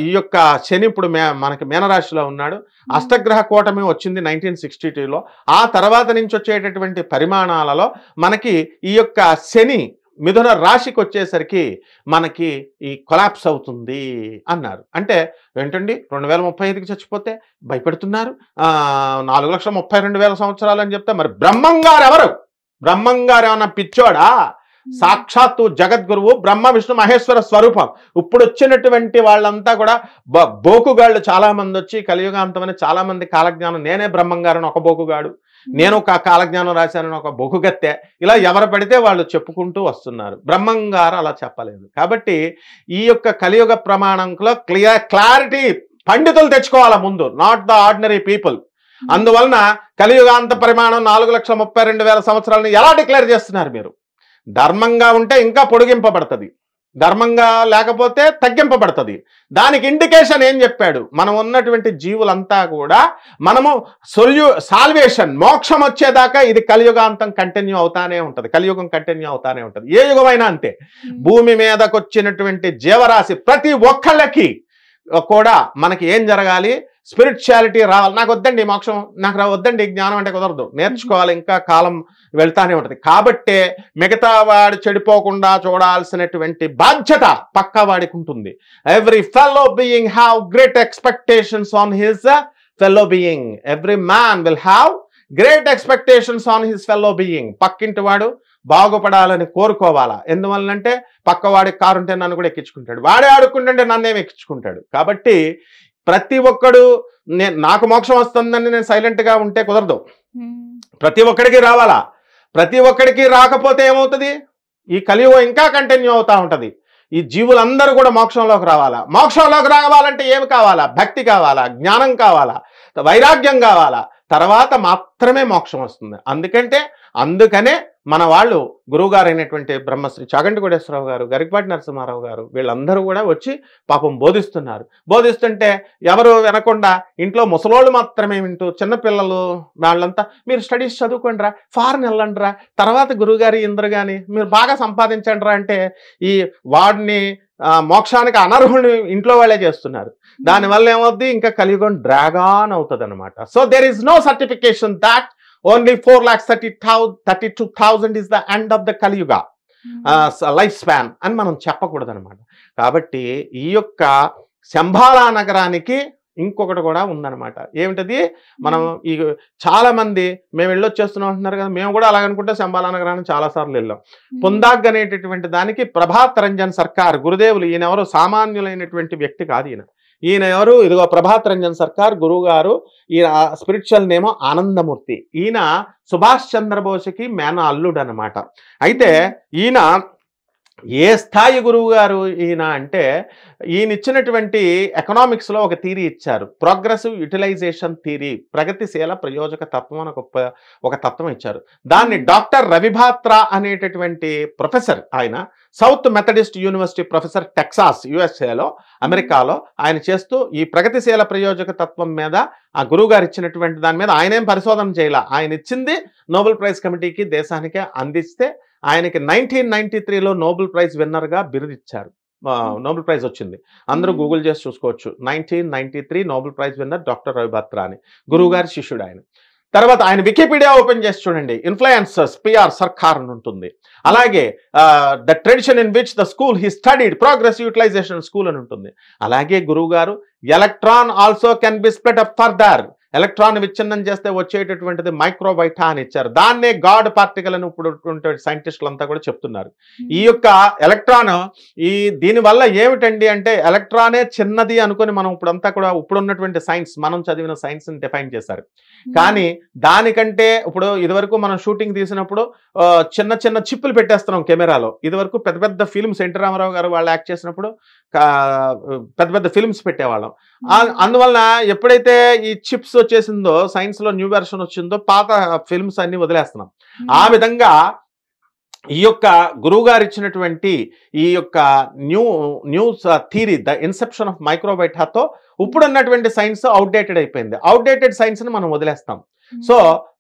ఈ యొక్క శని ఇప్పుడు మనకి మీనరాశిలో ఉన్నాడు. అష్టగ్రహ కూటమి వచ్చింది 1962లో. ఆ తర్వాత నుంచి వచ్చేటటువంటి పరిమాణాలలో మనకి ఈ యొక్క శని మిథున రాశికి వచ్చేసరికి మనకి ఈ కొలాప్స్ అవుతుంది అన్నారు. అంటే ఏంటండి 2035కి చచ్చిపోతే భయపెడుతున్నారు, 4,32,000 సంవత్సరాలు అని చెప్తే మరి బ్రహ్మంగారు ఎవరు? బ్రహ్మంగారు ఏమన్నా పిచ్చోడా? సాక్షాత్తు జగద్గురువు బ్రహ్మ విష్ణు మహేశ్వర స్వరూపం. ఇప్పుడు వచ్చినటువంటి వాళ్ళంతా కూడా బోకుగాళ్ళు చాలా మంది వచ్చి కలియుగాంతమని చాలా మంది కాలజ్ఞానం, నేనే బ్రహ్మంగారని ఒక బోకుగాడు, నేను ఒక కాలజ్ఞానం రాశానని ఒక బొకుగత్తె, ఇలా ఎవరు పడితే వాళ్ళు చెప్పుకుంటూ వస్తున్నారు. బ్రహ్మంగారు అలా చెప్పలేదు. కాబట్టి ఈ యొక్క కలియుగ ప్రమాణంలో క్లారిటీ పండితులు తెచ్చుకోవాలా ముందు, నాట్ ద ఆర్డినరీ పీపుల్. అందువలన కలియుగాంత పరిమాణం 4,32,000 సంవత్సరాలను ఎలా డిక్లేర్ చేస్తున్నారు మీరు? ధర్మంగా ఉంటే ఇంకా పొడిగింపబడుతుంది, ధర్మంగా లేకపోతే తగ్గింపబడుతుంది. దానికి ఇండికేషన్ ఏం చెప్పాడు? మనం ఉన్నటువంటి జీవులంతా కూడా మనము సాల్వేషన్, మోక్షం వచ్చేదాకా ఇది కలియుగాంతం కంటిన్యూ అవుతానే ఉంటుంది, కలియుగం కంటిన్యూ అవుతానే ఉంటుంది. ఏ యుగమైనా అంతే. భూమి మీదకు వచ్చినటువంటి జీవరాశి ప్రతి ఒక్కళ్ళకి కూడా మనకి ఏం జరగాలి? స్పిరిచువాలిటీ రావాలి. నాకు వద్దండి మోక్షం, నాకు వద్దండి జ్ఞానం అంటే కుదరదు, నేర్చుకోవాలి, ఇంకా కాలం వెళ్తానే ఉంటుంది. కాబట్టే మిగతా వాడు చెడిపోకుండా చూడాల్సినటువంటి బాధ్యత పక్కా వాడికి ఉంటుంది. Every fellow being have great expectations on his fellow being. Every man will have great expectations on his fellow being. పక్కింటి వాడు బాగుపడాలని కోరుకోవాలా? ఎందువల్లంటే పక్కవాడి కారు ఉంటే నన్ను కూడా ఎక్కించుకుంటాడు, వాడే ఆడుకుంటుంటే నన్నేమి ఎక్కించుకుంటాడు. కాబట్టి ప్రతి ఒక్కడు నాకు మోక్షం వస్తుందని నేను సైలెంట్గా ఉంటే కుదరదు, ప్రతి ఒక్కడికి రావాలా. ప్రతి ఒక్కడికి రాకపోతే ఏమవుతుంది? ఈ కలియుగం ఇంకా కంటిన్యూ అవుతూ ఉంటుంది. ఈ జీవులందరూ కూడా మోక్షంలోకి రావాలా. మోక్షంలోకి రావాలంటే ఏమి కావాలా? భక్తి కావాలా, జ్ఞానం కావాలా, వైరాగ్యం కావాలా, తర్వాత మాత్రమే మోక్షం వస్తుంది. అందుకనే మన వాళ్ళు గురువుగారు అయినటువంటి బ్రహ్మశ్రీ చాగంటి కోటేశ్వరరావు గారు, గరికపాటి నరసింహారావు గారు వీళ్ళందరూ కూడా వచ్చి పాపం బోధిస్తున్నారు. బోధిస్తుంటే ఎవరు వినకుండా ఇంట్లో ముసలోళ్ళు మాత్రమే వింటూ, చిన్నపిల్లలు వాళ్ళంతా మీరు స్టడీస్ చదువుకోండి రా, ఫారెన్ వెళ్ళండి రా, తర్వాత గురువుగారి ఇందరు కానీ మీరు బాగా సంపాదించండి రా అంటే ఈ వాడిని మోక్షానికి అనర్హుని ఇంట్లో వాళ్ళే చేస్తున్నారు. దానివల్ల ఏమవుద్ది? ఇంకా కలియుగం డ్రాగ్ ఆన్ అవుతుంది అనమాట. So there is no certification that only 4,32,000 is the end of the Kaliyuga life span అని మనం చెప్పకూడదు అనమాట. కాబట్టి ఈ యొక్క శంబాలా నగరానికి ఇంకొకటి కూడా ఉందన్నమాట. ఏమిటది? మనం ఈ చాలా మంది మేము వెళ్ళొచ్చేస్తున్నాం అంటున్నారు కదా, మేము కూడా అలాగనుకుంటే శంబాలా నగరానికి చాలాసార్లు వెళ్ళాం. పుందాగ్ అనేటటువంటి దానికి ప్రభాత్ రంజన్ సర్కార్ గురుదేవులు, ఈయన ఎవరు సామాన్యులైనటువంటి వ్యక్తి కాదు. ఈయన ఎవరు? ఇదిగో ప్రభాత్ రంజన్ సర్కార్ గురువు గారు. ఈయన స్పిరిచువల్ నేమో ఆనందమూర్తి. ఈయన సుభాష్ చంద్రబోస్కి మేన అల్లుడు అనమాట. అయితే ఈయన ఏ స్థాయి గురువు గారు ఈయన అంటే, ఈయన ఇచ్చినటువంటి ఎకనామిక్స్లో ఒక థీరీ ఇచ్చారు, ప్రోగ్రెసివ్ యూటిలైజేషన్ థీరీ, ప్రగతిశీల ప్రయోజక తత్వం అని ఒక తత్వం ఇచ్చారు. దాన్ని డాక్టర్ రవిభాత్రా అనేటటువంటి ప్రొఫెసర్, ఆయన south Methodist university professor, Texas యుఎస్ఏలో, అమెరికాలో ఆయన చేస్తూ ఈ ప్రగతిశీల ప్రయోజక తత్వం మీద ఆ గురువు గారు ఇచ్చినటువంటి దాని మీద ఆయన ఏం పరిశోధన చేయాల, ఆయన ఇచ్చింది నోబెల్ ప్రైజ్ కమిటీకి దేశానికి అందిస్తే ఆయనకి 1993లో నోబెల్ ప్రైజ్ విన్నర్గా బిరుదిచ్చారు. నోబెల్ ప్రైజ్ వచ్చింది, అందరూ గూగుల్ చేసి చూసుకోవచ్చు. 1993 నోబెల్ ప్రైజ్ విన్నర్ డాక్టర్ రవిభాత్రా అని, గురువు గారి శిష్యుడు ఆయన. తర్వాత ఆయన వికీపీడియా ఓపెన్ చేసి చూడండి, ఇన్ఫ్లుయెన్సర్స్ పిఆర్ సర్కార్ అని ఉంటుంది. అలాగే the tradition in which the school he studied, progress utilisation school అని ఉంటుంది. అలాగే గురువు గారు electron also can be split up further, electron విచ్ఛిన్నం చేస్తే వచ్చేటటువంటిది మైక్రోబైటా అని ఇచ్చారు. దాన్నే గాడ్ పార్టికల్ అని ఇప్పుడు సైంటిస్టులు అంతా కూడా చెప్తున్నారు. ఈ యొక్క ఎలక్ట్రాన్ దీనివల్ల ఏమిటండి అంటే, ఎలక్ట్రానే చిన్నది అనుకుని మనం ఇప్పుడంతా కూడా ఇప్పుడున్నటువంటి సైన్స్, మనం చదివిన సైన్స్ని డిఫైన్ చేశారు. కానీ దానికంటే ఇప్పుడు ఇదివరకు మనం షూటింగ్ తీసినప్పుడు చిన్న చిన్న చిప్పులు పెట్టేస్తున్నాం కెమెరాలో. ఇదివరకు పెద్ద పెద్ద ఫిల్మ్స్, ఎన్టీ రామారావు గారు వాళ్ళు యాక్ట్ చేసినప్పుడు పెద్ద పెద్ద ఫిల్మ్స్ పెట్టేవాళ్ళం. అందువలన ఎప్పుడైతే ఈ చిప్స్ వచ్చేసిందో, సైన్స్లో న్యూ వెర్షన్ వచ్చిందో, పాత ఫిల్మ్స్ అన్ని వదిలేస్తున్నాం. ఆ విధంగా ఈ యొక్క గురువు గారు ఇచ్చినటువంటి ఈ యొక్క news theory, the inception of మైక్రోబైటాతో ఇప్పుడున్నటువంటి సైన్స్ అవుట్డేటెడ్ అయిపోయింది. అవుట్డేటెడ్ సైన్స్ని మనం వదిలేస్తాం. సో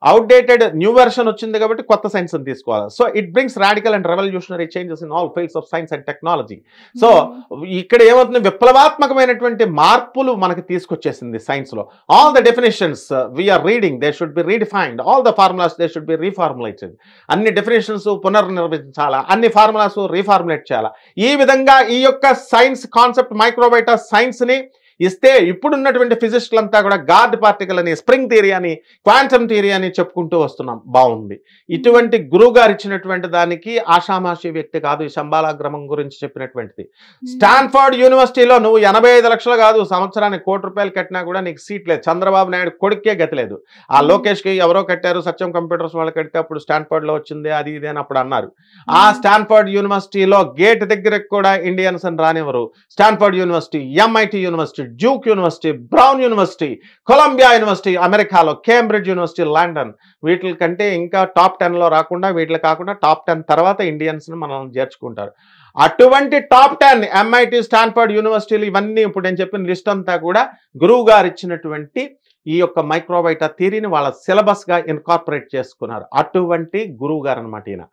అవుట్డేటెడ్ న్యూ వెర్షన్ వచ్చింది కాబట్టి కొత్త సైన్స్ని తీసుకోవాలి. So it brings radical and revolutionary changes in all fields of science and technology. So ఇక్కడ ఏమవుతుంది, విప్లవాత్మకమైనటువంటి మార్పులు మనకి తీసుకొచ్చేసింది సైన్స్లో. All the definitions we are reading, they should be redefined, all the formulas they should be reformulated. అన్ని డెఫినేషన్స్ పునర్నిర్వచించాలా, అన్ని ఫార్ములాస్ రీఫార్ములేట్ చేయాలా. ఈ విధంగా ఈ యొక్క సైన్స్ కాన్సెప్ట్ మైక్రోబైటా సైన్స్ని ఇస్తే ఇప్పుడున్నటువంటి ఫిజిస్టులంతా కూడా గాడ్ పార్టికల్ అని, స్ప్రింగ్ థియరీ అని, క్వాంటమ్ థియరీ అని చెప్పుకుంటూ వస్తున్నాం. బాగుంది. ఇటువంటి గురువు గారు ఇచ్చినటువంటి దానికి ఆషామాషి వ్యక్తి కాదు ఈ శంబాలాగ్రమం గురించి చెప్పినటువంటిది. స్టాన్ఫర్డ్ యూనివర్సిటీలో నువ్వు 85 లక్షలు కాదు, సంవత్సరానికి ₹1,00,00,000 కట్టినా కూడా నీకు సీట్ లేదు. చంద్రబాబు నాయుడు కొడుకే గతి లేదు. ఆ లోకేష్కి ఎవరో కట్టారు, సత్యం కంప్యూటర్స్ వాళ్ళు కడితే అప్పుడు స్టాన్ఫర్డ్లో వచ్చింది, అది ఇది అని అప్పుడు అన్నారు. ఆ స్టాన్ఫర్డ్ యూనివర్సిటీలో గేట్ దగ్గరకు కూడా ఇండియన్స్ అని రానివ్వరు. Stanford University, MIT University, Duke University, Brown University, Columbia University అమెరికాలో, కేంబ్రిడ్జ్ యూనివర్సిటీ లండన్, వీటి కంటే ఇంకా టాప్ 10లో రాకుండా, వీటిలో కాకుండా టాప్ 10 తర్వాత ఇండియన్స్ని మనం చేర్చుకుంటారు. అటువంటి టాప్ 10 ఎంఐటి, స్టాన్ఫర్డ్ యూనివర్సిటీలు, ఇవన్నీ ఇప్పుడు నేను చెప్పిన లిస్ట్ అంతా కూడా గురువు గారు ఇచ్చినటువంటి ఈ యొక్క మైక్రోబైటా థియరీని వాళ్ళ సిలబస్గా ఇన్కార్పొరేట్ చేసుకున్నారు. అటువంటి గురువు గారు అనమాట ఈయన.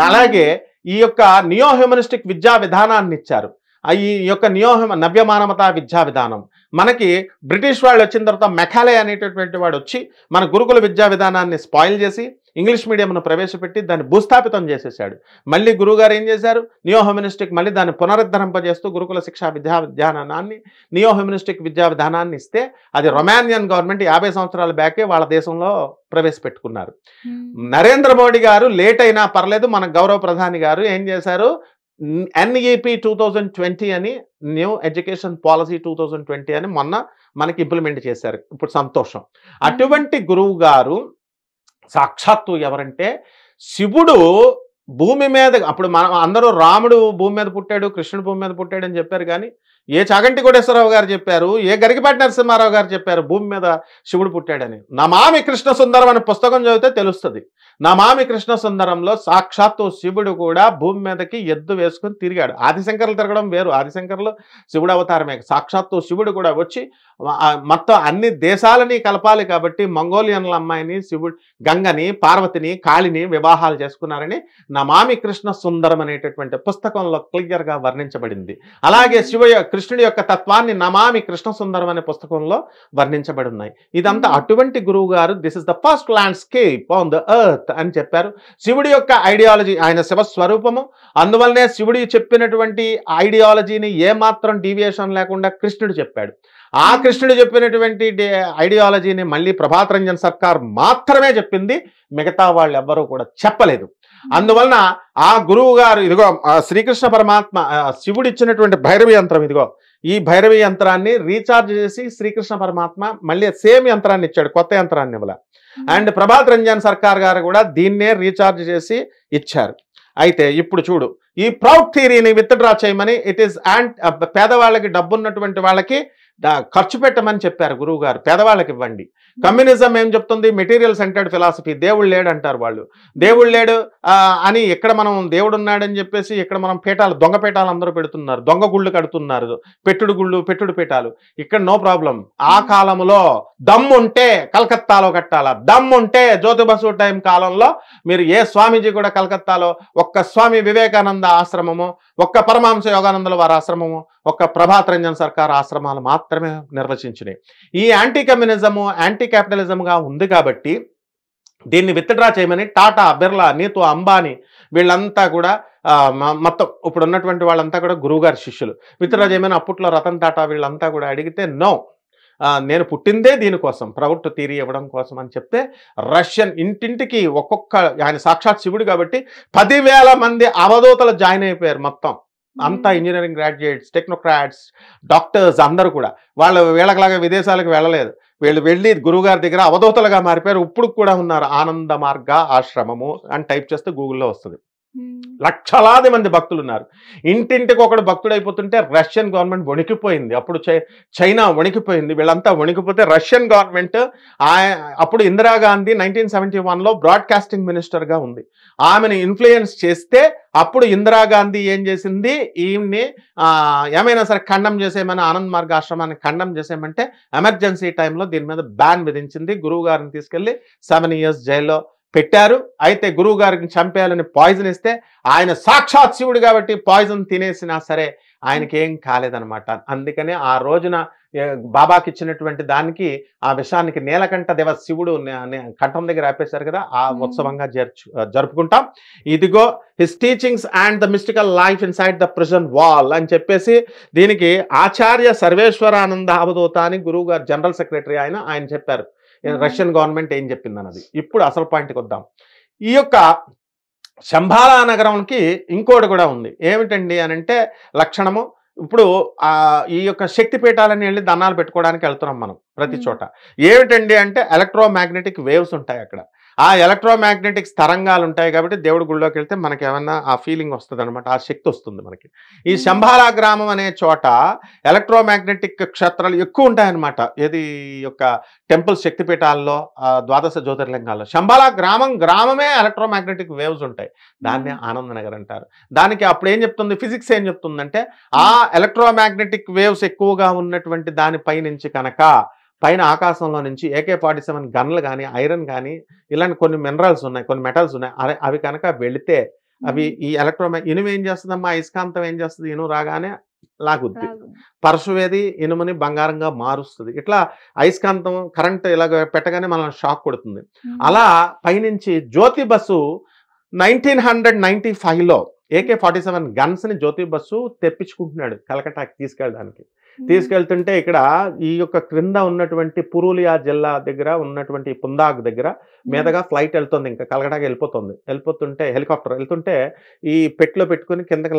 అలాగే ఈ యొక్క నియో హ్యూమనిస్టిక్ విద్యా విధానాన్ని ఇచ్చారు. ఈ యొక్క నవ్య మానవతా విద్యా విధానం మనకి బ్రిటిష్ వాళ్ళు వచ్చిన తర్వాత మెకాలే అనేటటువంటి వాడు వచ్చి మన గురుకుల విద్యా విధానాన్ని స్పాయిల్ చేసి ఇంగ్లీష్ మీడియంను ప్రవేశపెట్టి దాన్ని భూస్థాపితం చేసేసాడు. మళ్ళీ గురువుగారు ఏం చేశారు, నియో హ్యూమనిస్టిక్ మళ్ళీ దాన్ని పునరుద్ధరింపజేస్తూ గురుకుల శిక్షా విధానాన్ని, నియో హ్యూమనిస్టిక్ విద్యా విధానాన్ని ఇస్తే అది రొమానియన్ గవర్నమెంట్ 50 సంవత్సరాల బ్యాకే వాళ్ళ దేశంలో ప్రవేశపెట్టుకున్నారు. నరేంద్ర మోడీ గారు లేట్ అయినా పర్లేదు, మన గౌరవ ప్రధాని గారు ఏం చేశారు, NEP 2020 అని, న్యూ ఎడ్యుకేషన్ పాలసీ 2020 అని మొన్న మనకి ఇంప్లిమెంట్ చేశారు. ఇప్పుడు సంతోషం. అటువంటి గురువు గారు సాక్షాత్తు ఎవరంటే, శివుడు భూమి మీద, అప్పుడు మనం అందరూ రాముడు భూమి మీద పుట్టాడు, కృష్ణుడు భూమి మీద పుట్టాడు అని చెప్పారు. కానీ ఏ చాగంటి కోటేశ్వరరావు గారు చెప్పారు, ఏ గరికపాటి నరసింహారావు గారు చెప్పారు భూమి మీద శివుడు పుట్టాడని. నమామి కృష్ణ సుందరం అనే పుస్తకం చదివితే తెలుస్తుంది. నమామి కృష్ణ సుందరంలో సాక్షాత్తు శివుడు కూడా భూమి మీదకి ఎద్దు వేసుకుని తిరిగాడు. ఆదిశంకర్లు తిరగడం వేరు, ఆదిశంకర్లు శివుడు అవతారమే. సాక్షాత్తు శివుడు కూడా వచ్చి మొత్తం అన్ని దేశాలని కలపాలి కాబట్టి మంగోలియన్ల అమ్మాయిని, శివుడు గంగని, పార్వతిని, కాళిని వివాహాలు చేసుకున్నారని నమామి కృష్ణ సుందరం అనేటటువంటి పుస్తకంలో క్లియర్గా వర్ణించబడింది. అలాగే కృష్ణుడి యొక్క తత్వాన్ని నమామి కృష్ణ సుందరం అనే పుస్తకంలో వర్ణించబడి ఉన్నాయి. ఇదంతా అటువంటి గురువు గారు this is the first landscape on the earth అని చెప్పారు. శివుడి యొక్క ఐడియాలజీ, ఆయన శివస్వరూపము, అందువల్లనే శివుడి చెప్పినటువంటి ఐడియాలజీని ఏమాత్రం డీవియేషన్ లేకుండా కృష్ణుడు చెప్పాడు. ఆ కృష్ణుడు చెప్పినటువంటి ఐడియాలజీని మళ్ళీ ప్రభాత్ రంజన్ సర్కార్ మాత్రమే చెప్పింది, మిగతా వాళ్ళు ఎవ్వరూ కూడా చెప్పలేదు. అందువలన ఆ గురువు గారు ఇదిగో శ్రీకృష్ణ పరమాత్మ శివుడు ఇచ్చినటువంటి భైరవి యంత్రం, ఇదిగో ఈ భైరవి యంత్రాన్ని రీఛార్జ్ చేసి శ్రీకృష్ణ పరమాత్మ మళ్ళీ సేమ్ యంత్రాన్ని ఇచ్చాడు, కొత్త యంత్రాన్ని ఇవ్వాల. అండ్ ప్రభాత్ రంజన్ సర్కార్ గారు కూడా దీన్నే రీఛార్జ్ చేసి ఇచ్చారు. అయితే ఇప్పుడు చూడు, ఈ ప్రౌడ్ థియరీని విత్డ్రా చేయమని ఇట్ ఈస్ పేదవాళ్ళకి డబ్బున్నటువంటి వాళ్ళకి ఖర్చు పెట్టమని చెప్పారు గురువు గారు, పేదవాళ్ళకి ఇవ్వండి. కమ్యూనిజం ఏం చెప్తుంది? Material centred philosophy. దేవుడు లేడు అంటారు వాళ్ళు. దేవుడు లేడు అని ఇక్కడ మనం దేవుడు ఉన్నాడని చెప్పేసి ఇక్కడ మనం పీఠాలు, దొంగ పీఠాలు అందరూ పెడుతున్నారు, దొంగ గుళ్ళు కడుతున్నారు, పెట్టుడు గుళ్ళు, పెట్టుడు పీఠాలు. ఇక్కడ నో ప్రాబ్లం. ఆ కాలంలో దమ్ముంటే కలకత్తాలో కట్టాలా, దమ్ముంటే జ్యోతి బసు టైం కాలంలో మీరు ఏ స్వామీజీ కూడా కలకత్తాలో ఒక్క స్వామి వివేకానంద ఆశ్రమము, ఒక్క పరమహంస యోగానందుల వారి ఆశ్రమము, ఒక్క ప్రభాత్ రంజన్ సర్కార్ ఆశ్రమాలు మాత్రమే నిర్వచించినాయి. ఈ యాంటీ కమ్యూనిజము, యాంటీ క్యాపిటలిజంగా ఉంది కాబట్టి దీన్ని విత్డ్రా చేయమని టాటా, బిర్లా, నీతు అంబానీ వీళ్ళంతా కూడా మొత్తం ఇప్పుడు ఉన్నటువంటి వాళ్ళంతా కూడా గురువుగారి శిష్యులు. విత్డ్రా చేయమని అప్పట్లో రతన్ టాటా వీళ్ళంతా కూడా అడిగితే నో, నేను పుట్టిందే దీనికోసం, ప్రౌడ్ థియరీ ఇవ్వడం కోసం అని చెప్తే రష్యన్ ఇంటింటికి ఒక్కొక్క, ఆయన సాక్షాత్ శివుడు కాబట్టి 10,000 మంది అవధూతలు జాయిన్ అయిపోయారు. మొత్తం అంతా ఇంజనీరింగ్ గ్రాడ్యుయేట్స్, టెక్నోక్రాట్స్, డాక్టర్స్ అందరూ కూడా. వాళ్ళు వీళ్ళలాగా విదేశాలకు వెళ్ళలేదు, వీళ్ళు వెళ్ళి గురువుగారి దగ్గర అవధూతలుగా మారిపోయారు. ఇప్పుడు కూడా ఉన్నారు. ఆనంద మార్గ ఆశ్రమము అని టైప్ చేస్తే గూగుల్లో వస్తుంది. లక్షలాది మంది భక్తులు ఉన్నారు. ఇంటింటికి ఒకడు భక్తుడైపోతుంటే రష్యన్ గవర్నమెంట్ వణికిపోయింది. అప్పుడు చైనా వణికిపోయింది. వీళ్ళంతా వణికిపోతే రష్యన్ గవర్నమెంట్ అప్పుడు ఇందిరాగాంధీ 1971లో బ్రాడ్కాస్టింగ్ మినిస్టర్గా ఉంది. ఆమెను ఇన్ఫ్లుయెన్స్ చేస్తే అప్పుడు ఇందిరాగాంధీ ఏం చేసింది, ఈమెని ఏమైనా సరే ఖండం చేసేయమని, ఆనంద్ మార్గ ఆశ్రమాన్ని ఖండం చేసేయమంటే ఎమర్జెన్సీ టైంలో దీని మీద బ్యాన్ విధించింది. గురువు గారిని తీసుకెళ్లి 7 years జైల్లో పెట్టారు. అయితే గురువు గారికి చంపేయాలని పాయిజన్ ఇస్తే ఆయన సాక్షాత్ శివుడు కాబట్టి పాయిజన్ తినేసినా సరే ఆయనకి ఏం కాలేదనమాట. అందుకనే ఆ రోజున బాబాకి ఇచ్చినటువంటి దానికి, ఆ విషయానికి నీలకంఠ దేవ శివుడు కంఠం దగ్గర ఆపేశారు కదా, ఆ ఉత్సవంగా జరుపుకుంటాం. ఇదిగో his teachings and the mystical life inside the prison wall అని చెప్పేసి దీనికి ఆచార్య సర్వేశ్వరానంద అవధూత అని గురువు గారు జనరల్ సెక్రటరీ ఆయన చెప్పారు. రష్యన్ గవర్నమెంట్ ఏం చెప్పింది అన్నది. ఇప్పుడు అసలు పాయింట్కి వద్దాం. ఈ యొక్క శంబాలా నగరంకి ఇంకోటి కూడా ఉంది. ఏమిటండి అని అంటే లక్షణము, ఇప్పుడు ఈ యొక్క శక్తి పీఠాలని వెళ్ళి దండాలు పెట్టుకోవడానికి వెళ్తున్నాం మనం ప్రతి చోట. ఏమిటండి అంటే ఎలక్ట్రోమాగ్నెటిక్ వేవ్స్ ఉంటాయి అక్కడ. ఆ ఎలక్ట్రోమాగ్నెటిక్స్ తరంగాలు ఉంటాయి కాబట్టి దేవుడి గుళ్ళోకి వెళ్తే మనకి ఏమన్నా ఆ ఫీలింగ్ వస్తుంది అనమాట, ఆ శక్తి వస్తుంది మనకి. ఈ శంబాలా గ్రామం అనే చోట ఎలక్ట్రోమాగ్నెటిక్ క్షేత్రాలు ఎక్కువ ఉంటాయన్నమాట. ఏది యొక్క టెంపుల్స్, శక్తిపీఠాల్లో, ద్వాదశ జ్యోతిర్లింగాల్లో శంబాలా గ్రామమే ఎలక్ట్రోమాగ్నెటిక్ వేవ్స్ ఉంటాయి. దాన్నే ఆనందనగర్ అంటారు. దానికి అప్పుడు ఏం చెప్తుంది, ఫిజిక్స్ ఏం చెప్తుందంటే ఆ ఎలక్ట్రోమాగ్నెటిక్ వేవ్స్ ఎక్కువగా ఉన్నటువంటి దానిపై నుంచి కనుక పైన ఆకాశంలో నుంచి AK-47 గన్లు కానీ, ఐరన్ కానీ, ఇలాంటి కొన్ని మినరల్స్ ఉన్నాయి, కొన్ని మెటల్స్ ఉన్నాయి, అవి కనుక వెళితే అవి ఈ ఇనుము ఏం చేస్తుందమ్మా, అయస్కాంతం ఏం చేస్తుంది, ఇనుము రాగానే లాగుద్ది. పరశువేది ఇనుముని బంగారంగా మారుస్తుంది. ఇట్లా అయస్కాంతం కరెంట్ ఇలాగ పెట్టగానే మనం షాక్ కొడుతుంది. అలా పైనుంచి జ్యోతి బస్సు 1995లో AK-47 గన్స్ని జ్యోతి బస్సు తెప్పించుకుంటున్నాడు కలకటాకి తీసుకెళ్ళడానికి. తీసుకెళ్తుంటే ఇక్కడ ఈ యొక్క క్రింద ఉన్నటువంటి పురూలియా జిల్లా దగ్గర ఉన్నటువంటి పుందాగ్ దగ్గర మీదగా ఫ్లైట్ వెళ్తుంది, ఇంకా కలకటాకి వెళ్ళిపోతుంటే హెలికాప్టర్ వెళ్తుంటే ఈ పెట్లో పెట్టుకుని కిందకి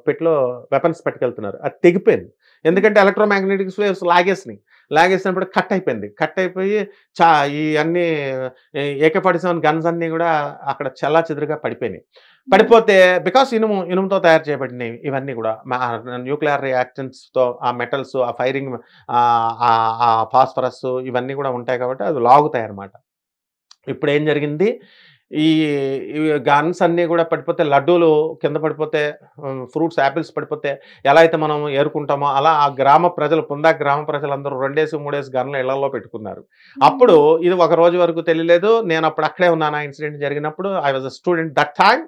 పెట్లో వెపన్స్ పట్టుకెళ్తున్నారు. అది తెగిపోయింది. ఎందుకంటే ఎలక్ట్రోమాగ్నెటిక్ వేవ్స్ లాగేసినప్పుడు కట్ అయిపోయి ఈ అన్ని AK-47 గన్స్ అన్నీ కూడా అక్కడ చల్లా చెదురుగా పడిపోతే బికాస్ ఇనుముతో తయారు చేయబడినవి ఇవన్నీ కూడా న్యూక్లియర్ రియాక్షన్స్తో ఆ మెటల్స్, ఆ ఫైరింగ్, ఆ ఫాస్ఫరస్ ఇవన్నీ కూడా ఉంటాయి కాబట్టి అది లాగుతాయి అన్నమాట. ఇప్పుడు ఏం జరిగింది, ఈ గన్స్ అన్నీ కూడా పడిపోతే, లడ్డూలు కింద పడిపోతే, ఫ్రూట్స్, యాపిల్స్ పడిపోతే ఎలా అయితే మనం ఏరుకుంటామో అలా ఆ గ్రామ ప్రజలు, పుందా గ్రామ ప్రజలందరూ 2-3 గన్లు ఇళ్లలో పెట్టుకున్నారు. అప్పుడు ఇది ఒక రోజు వరకు తెలియలేదు. నేను అప్పుడు అక్కడే ఉన్నాను ఆ ఇన్సిడెంట్ జరిగినప్పుడు. I was a student that time.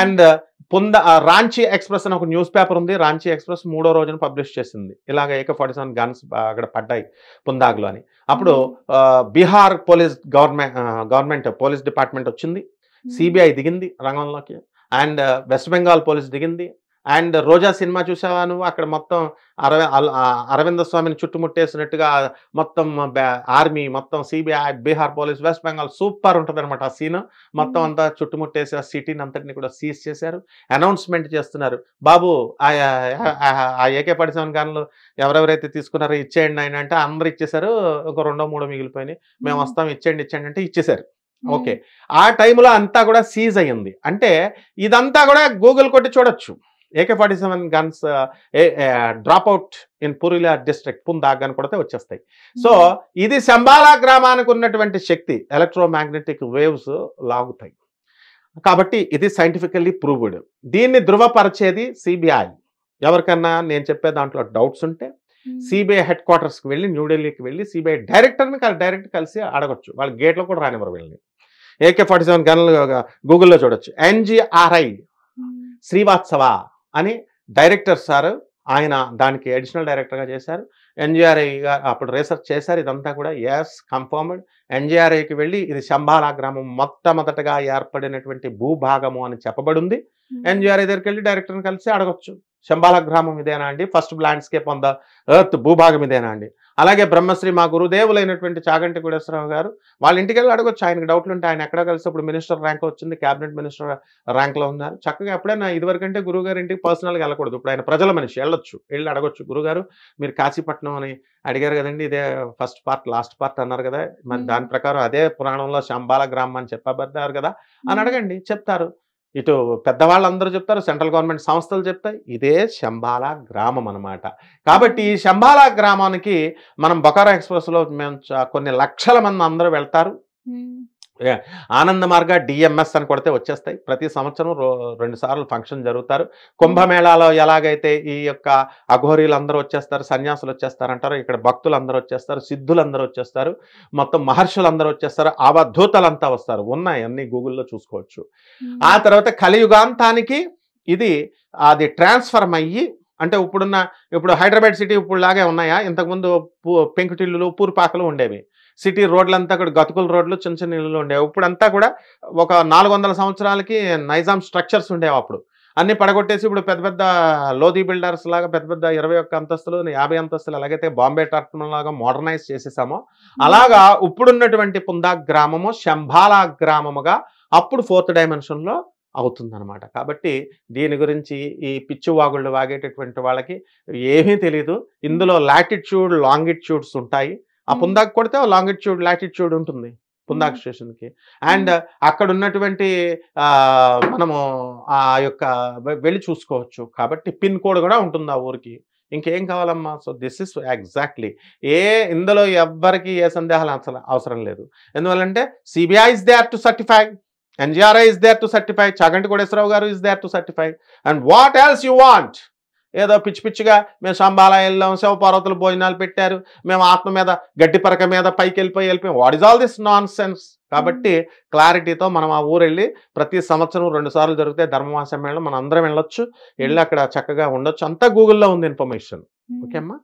And Ranchi express అని ఒక న్యూస్ పేపర్ ఉంది. రాంచీ ఎక్స్ప్రెస్ 3వ రోజున పబ్లిష్ చేసింది, ఇలాగ AK-47 గన్స్ అక్కడ పడ్డాయి పుందాగ్లో అని. అప్పుడు బీహార్ గవర్నమెంట్ పోలీస్ డిపార్ట్మెంట్ వచ్చింది, CBI దిగింది రంగంలోకి, అండ్ వెస్ట్ బెంగాల్ పోలీస్ దిగింది. అండ్ రోజా సినిమా చూసావా నువ్వు, అక్కడ మొత్తం అరవింద స్వామిని చుట్టుముట్టేసినట్టుగా మొత్తం ఆర్మీ, మొత్తం CBI, Bihar police, west Bengal, super ఉంటుంది అనమాట ఆ సీన్. మొత్తం అంతా చుట్టుముట్టేసి ఆ సిటీని అంతటిని కూడా సీజ్ చేశారు. అనౌన్స్మెంట్ చేస్తున్నారు, బాబు ఆ AK-47 గన్లు ఎవరెవరైతే తీసుకున్నారో ఇచ్చేయండి ఆయన అంటే అందరూ ఇచ్చేశారు. ఒక 2-3 మిగిలిపోయినాయి. మేము వస్తాం, ఇచ్చేయండి అంటే ఇచ్చేశారు. ఓకే. ఆ టైంలో అంతా కూడా సీజ్ అయ్యింది. అంటే ఇదంతా కూడా గూగుల్ కొట్టి చూడొచ్చు. AK-47 guns drop out in Purulia district Pundag అని కొడితే వచ్చేస్తాయి. సో ఇది శంబాలా గ్రామానికి ఉన్నటువంటి శక్తి, ఎలక్ట్రోమాగ్నెటిక్ వేవ్స్ లాగుతాయి. కాబట్టి ఇది సైంటిఫికల్లీ ప్రూవ్డ్. దీన్ని ధృవపరిచేది సిబిఐ. ఎవరికన్నా నేను చెప్పే దాంట్లో డౌట్స్ ఉంటే సిబిఐ హెడ్ క్వార్టర్స్కి వెళ్ళి న్యూఢిల్లీకి వెళ్ళి సిబిఐ డైరెక్టర్ని డైరెక్ట్ కలిసి అడగొచ్చు. వాళ్ళ గేట్లో కూడా రానివ్వరు వెళ్ళి. AK-47 గన్లు గూగుల్లో చూడొచ్చు. NGRI శ్రీవాత్సవ అని డైరెక్టర్ సార్, ఆయన దానికి అడిషనల్ డైరెక్టర్గా చేశారు. NGRI అప్పుడు రీసెర్చ్ చేశారు. ఇదంతా కూడా ఎస్ కన్ఫర్మ్డ్. NGRIకి వెళ్ళి ఇది శంబాలా గ్రామం మొట్టమొదటగా ఏర్పడినటువంటి భూభాగము అని చెప్పబడింది. NGRI దగ్గరికి వెళ్ళి డైరెక్టర్ని కలిసి అడగొచ్చు, శంబాలా గ్రామం ఇదేనా అండి, first landscape on the earth, భూభాగం ఇదేనా అండి. అలాగే బ్రహ్మశ్రీ మా గురుదేవులైనటువంటి చాగంటి కోటేశ్వరరావు గారు వాళ్ళ ఇంటికి వెళ్ళి అడగొచ్చు. ఆయనకు డౌట్లు ఉంటే. ఆయన ఎక్కడ కలిసి ఇప్పుడు మినిస్టర్ ర్యాంక్ వచ్చింది, క్యాబినెట్ మినిస్టర్ ర్యాంక్లో ఉన్నారు. చక్కగా ఎప్పుడైనా ఇదివరకంటే గురువుగారి ఇంటికి పర్సనల్గా వెళ్ళకూడదు. ఇప్పుడు ఆయన ప్రజల మనిషి, వెళ్ళొచ్చు. వెళ్ళి అడగొచ్చు, గురుగారు మీరు కాశీపట్నం అని అడిగారు కదండి, ఇదే ఫస్ట్ పార్ట్ లాస్ట్ పార్ట్ అన్నారు కదా, మరి దాని ప్రకారం అదే పురాణంలో శంబాలా గ్రామం అని చెప్పబడ్డారు కదా అని అడగండి, చెప్తారు. ఇటు పెద్దవాళ్ళందరూ చెప్తారు, సెంట్రల్ గవర్నమెంట్ సంస్థలు చెప్తాయి. ఇదే శంబాలా గ్రామం అన్నమాట. కాబట్టి ఈ శంబాలా గ్రామానికి మనం బొకారో ఎక్స్ప్రెస్లో మేము కొన్ని లక్షల మంది అందరూ వెళ్తారు. ఆనంద మార్గ DMS అని కొడితే వచ్చేస్తాయి. ప్రతి సంవత్సరం 2 సార్లు ఫంక్షన్ జరుగుతారు. కుంభమేళాలో ఎలాగైతే ఈ యొక్క అఘోరీలు అందరూ వచ్చేస్తారు, సన్యాసులు వచ్చేస్తారంటారు, ఇక్కడ భక్తులు అందరూ వచ్చేస్తారు, సిద్ధులు అందరూ వచ్చేస్తారు, మొత్తం మహర్షులు అందరూ వచ్చేస్తారు, అవధూతలంతా వస్తారు. ఉన్నాయి, అన్ని గూగుల్లో చూసుకోవచ్చు. ఆ తర్వాత కలియుగాంతానికి ఇది అది ట్రాన్స్ఫర్మ్ అయ్యి, అంటే ఇప్పుడు హైదరాబాద్ సిటీ ఇప్పుడు లాగే ఉన్నాయా, ఇంతకుముందు పెంకుటిల్లులు పూర్పాకలు ఉండేవి. సిటీ రోడ్లంతా కూడా గతుకుల రోడ్లు, చిన్న చిన్న ఇళ్ళు ఉండేవి. ఇప్పుడంతా కూడా ఒక 400 సంవత్సరాలకి నైజాం స్ట్రక్చర్స్ ఉండేవి. అప్పుడు అన్ని పడగొట్టేసి ఇప్పుడు పెద్ద పెద్ద లోధీ బిల్డర్స్ లాగా పెద్ద పెద్ద 21 అంతస్తులు 50 అంతస్తులు ఎలాగైతే బాంబే టర్మినల్ లాగా మోడర్నైజ్ చేసేసామో అలాగా ఇప్పుడున్నటువంటి పుందాగ్ గ్రామము శంబాలా గ్రామముగా అప్పుడు 4th డైమెన్షన్లో అవుతుందన్నమాట. కాబట్టి దీని గురించి ఈ పిచ్చి వాగుళ్ళు వాగేటటువంటి వాళ్ళకి ఏమీ తెలియదు. ఇందులో లాటిట్యూడ్ లాంగిట్యూడ్స్ ఉంటాయి. ఆ పుందాగ్ కొడితే లాంగిట్యూడ్ లాటిట్యూడ్ ఉంటుంది పుందాగ్ స్టేషన్కి. అండ్ అక్కడ ఉన్నటువంటి మనము ఆ యొక్క వెళ్ళి చూసుకోవచ్చు. కాబట్టి పిన్ కోడ్ కూడా ఉంటుంది ఆ ఊరికి. ఇంకేం కావాలమ్మా. సో దిస్ ఇస్ ఎగ్జాక్ట్లీ ఇందులో ఎవ్వరికి ఏ సందేహాలు అవసరం లేదు. ఎందువల్లంటే CBI is there to certify, NGRI is there to certify, Chaganti Koteswararao గారు is there to certify, and what else you want? ఏదో పిచ్చి పిచ్చిగా మేము శంబాలా వెళ్ళాం, శివపార్వతులు భోజనాలు పెట్టారు, మేము ఆత్మ మీద గడ్డి పరక మీద పైకి వెళ్ళిపోయి what is all this non sense. కాబట్టి క్లారిటీతో మనం ఆ ఊరు వెళ్ళి ప్రతి సంవత్సరం 2 సార్లు జరిగితే ధర్మమాస సమ్మేళనం మనం అందరం వెళ్ళొచ్చు, వెళ్ళి అక్కడ చక్కగా ఉండొచ్చు. అంతా గూగుల్లో ఉంది ఇన్ఫర్మేషన్. ఓకే అమ్మా.